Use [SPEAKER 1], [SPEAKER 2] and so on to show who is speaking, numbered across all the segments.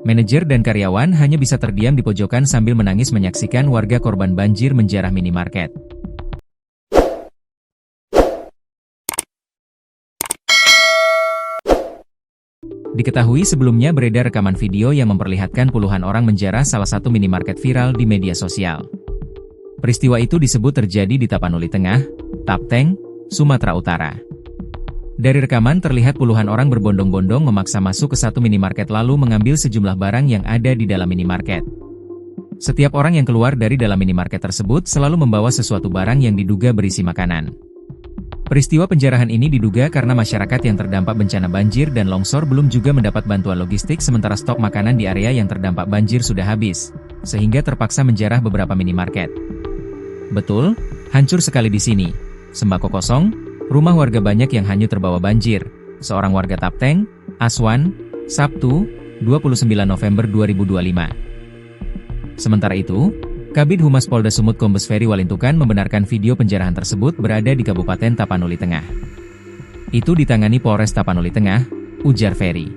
[SPEAKER 1] Manajer dan karyawan hanya bisa terdiam di pojokan sambil menangis menyaksikan warga korban banjir menjarah minimarket. Diketahui sebelumnya beredar rekaman video yang memperlihatkan puluhan orang menjarah salah satu minimarket viral di media sosial. Peristiwa itu disebut terjadi di Tapanuli Tengah, Tapteng, Sumatera Utara. Dari rekaman terlihat puluhan orang berbondong-bondong memaksa masuk ke satu minimarket lalu mengambil sejumlah barang yang ada di dalam minimarket. Setiap orang yang keluar dari dalam minimarket tersebut selalu membawa sesuatu barang yang diduga berisi makanan. Peristiwa penjarahan ini diduga karena masyarakat yang terdampak bencana banjir dan longsor belum juga mendapat bantuan logistik sementara stok makanan di area yang terdampak banjir sudah habis, sehingga terpaksa menjarah beberapa minimarket. Betul, hancur sekali di sini. Sembako kosong, rumah warga banyak yang hanyut terbawa banjir. Seorang warga Tapteng, Aswan, Sabtu, 29 November 2025. Sementara itu, Kabid Humas Polda Sumut Kombes Ferry Walintukan membenarkan video penjarahan tersebut berada di Kabupaten Tapanuli Tengah. Itu ditangani Polres Tapanuli Tengah, ujar Ferry.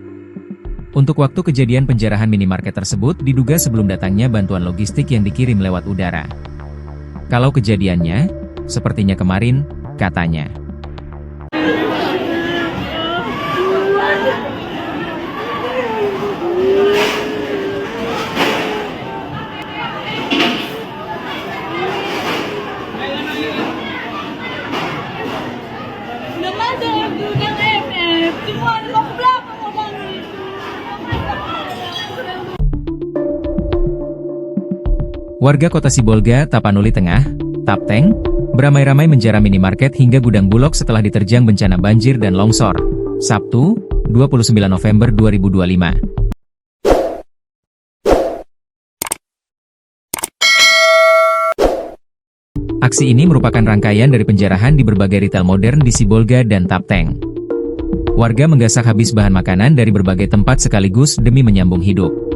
[SPEAKER 1] Untuk waktu kejadian penjarahan minimarket tersebut diduga sebelum datangnya bantuan logistik yang dikirim lewat udara. Kalau kejadiannya, sepertinya kemarin, katanya. Warga Kota Sibolga, Tapanuli Tengah, Tapteng, beramai-ramai menjarah minimarket hingga gudang Bulog setelah diterjang bencana banjir dan longsor. Sabtu, 29 November 2025. Aksi ini merupakan rangkaian dari penjarahan di berbagai retail modern di Sibolga dan Tapteng. Warga menggasak habis bahan makanan dari berbagai tempat sekaligus demi menyambung hidup.